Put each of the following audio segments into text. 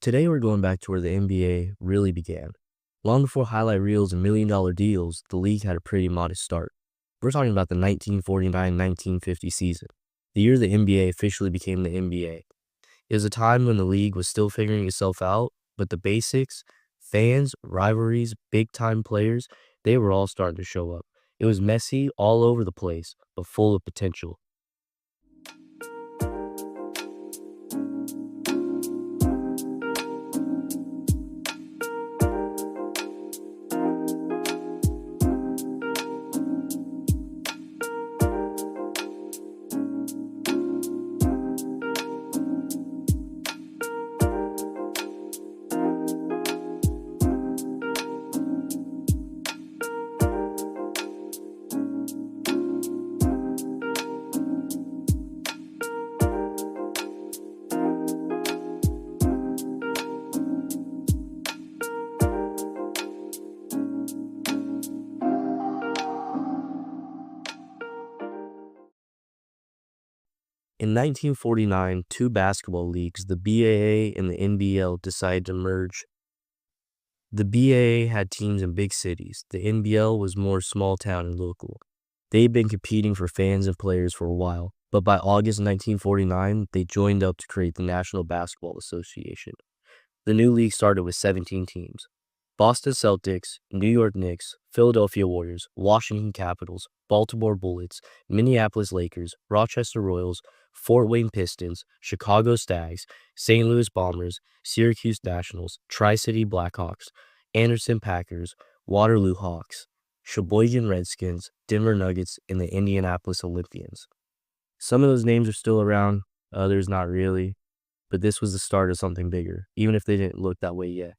Today we're going back to where the NBA really began. Long before highlight reels and million-dollar deals, the league had a pretty modest start. We're talking about the 1949-1950 season, the year the NBA officially became the NBA. It was a time when the league was still figuring itself out, but the basics, fans, rivalries, big-time players, they were all starting to show up. It was messy all over the place, but full of potential. In 1949, two basketball leagues, the BAA and the NBL, decided to merge. The BAA had teams in big cities. The NBL was more small town and local. They'd been competing for fans and players for a while, but by August 1949, they joined up to create the National Basketball Association. The new league started with 17 teams. Boston Celtics, New York Knicks, Philadelphia Warriors, Washington Capitals, Baltimore Bullets, Minneapolis Lakers, Rochester Royals, Fort Wayne Pistons, Chicago Stags, St. Louis Bombers, Syracuse Nationals, Tri-City Blackhawks, Anderson Packers, Waterloo Hawks, Sheboygan Redskins, Denver Nuggets, and the Indianapolis Olympians. Some of those names are still around, others not really, but this was the start of something bigger, even if they didn't look that way yet.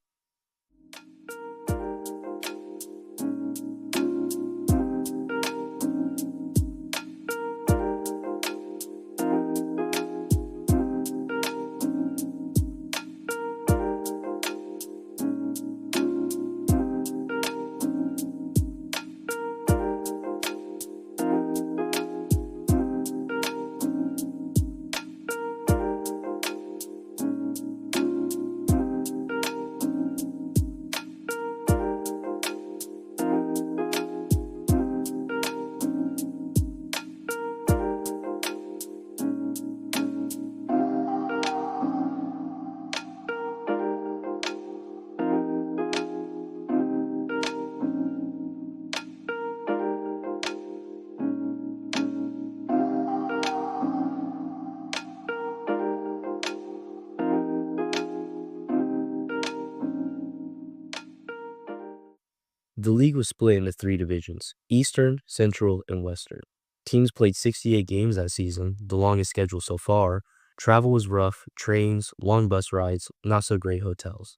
The league was split into three divisions: Eastern, Central, and Western. Teams played 68 games that season, the longest schedule so far. Travel was rough, trains, long bus rides, not so great hotels.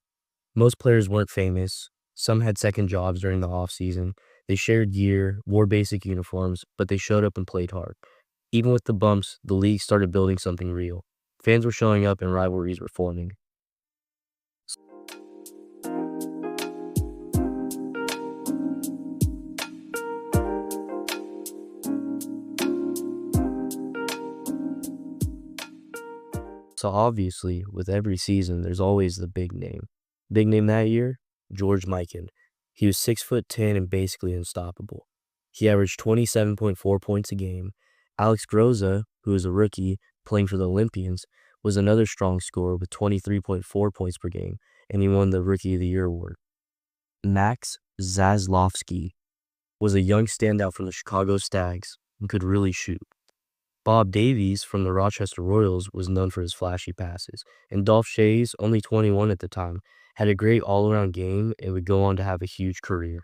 Most players weren't famous. Some had second jobs during the off-season. They shared gear, wore basic uniforms, but they showed up and played hard. Even with the bumps, the league started building something real. Fans were showing up and rivalries were forming. So obviously, with every season, there's always the big name. Big name that year? George Mikan. He was 6'10" and basically unstoppable. He averaged 27.4 points a game. Alex Groza, who was a rookie playing for the Olympians, was another strong scorer with 23.4 points per game, and he won the Rookie of the Year award. Max Zaslovsky was a young standout from the Chicago Stags and could really shoot. Bob Davies from the Rochester Royals was known for his flashy passes, and Dolph Schayes, only 21 at the time, had a great all-around game and would go on to have a huge career.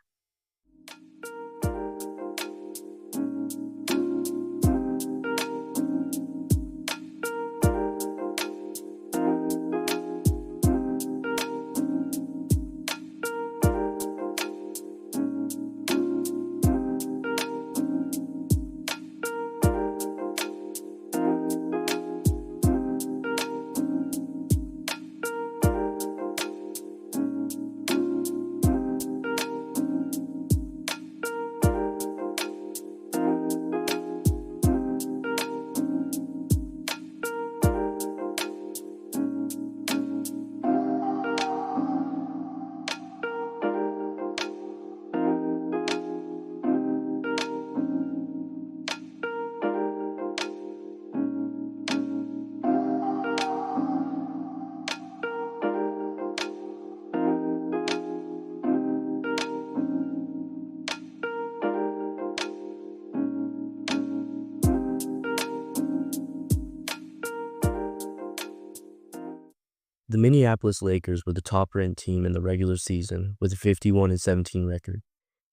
The Minneapolis Lakers were the top-ranked team in the regular season with a 51-17 record.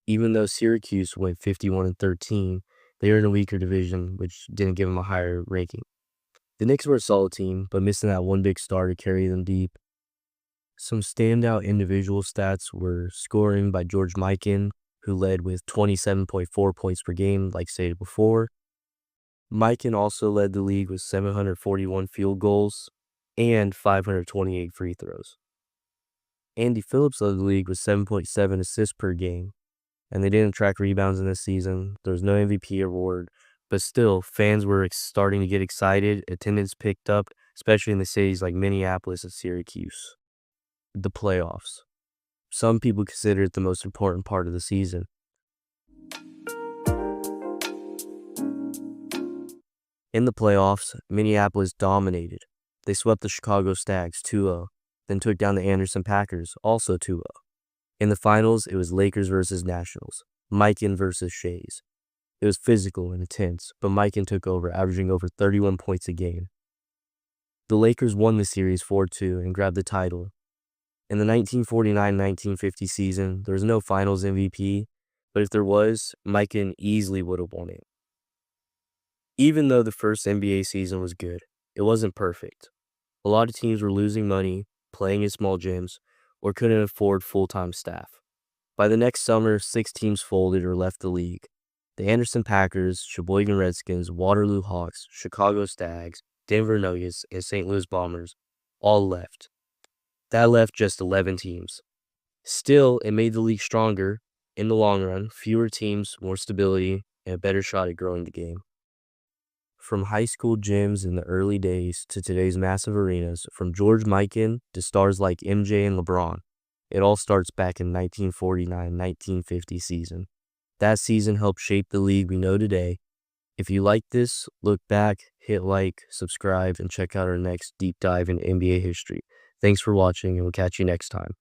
Even though Syracuse went 51-13, they were in a weaker division, which didn't give them a higher ranking. The Knicks were a solid team, but missing that one big star to carry them deep. Some standout individual stats were scoring by George Mikan, who led with 27.4 points per game, like stated before. Mikan also led the league with 741 field goals and 528 free throws. Andy Phillips led the league with 7.7 assists per game, and they didn't track rebounds in this season. There was no MVP award, but still, fans were starting to get excited. Attendance picked up, especially in the cities like Minneapolis and Syracuse. The playoffs. Some people consider it the most important part of the season. In the playoffs, Minneapolis dominated. They swept the Chicago Stags 2-0, then took down the Anderson Packers, also 2-0. In the finals, it was Lakers versus Nationals, Mikan versus Shays. It was physical and intense, but Mikan took over, averaging over 31 points a game. The Lakers won the series 4-2 and grabbed the title. In the 1949-1950 season, there was no finals MVP, but if there was, Mikan easily would have won it. Even though the first NBA season was good, it wasn't perfect. A lot of teams were losing money, playing in small gyms, or couldn't afford full-time staff. By the next summer, 6 teams folded or left the league. The Anderson Packers, Sheboygan Redskins, Waterloo Hawks, Chicago Stags, Denver Nuggets, and St. Louis Bombers all left. That left just 11 teams. Still, it made the league stronger in the long run, fewer teams, more stability, and a better shot at growing the game. From high school gyms in the early days to today's massive arenas, from George Mikan to stars like MJ and LeBron, it all starts back in 1949-1950 season. That season helped shape the league we know today. If you like this, look back, hit like, subscribe, and check out our next deep dive into NBA history. Thanks for watching, and we'll catch you next time.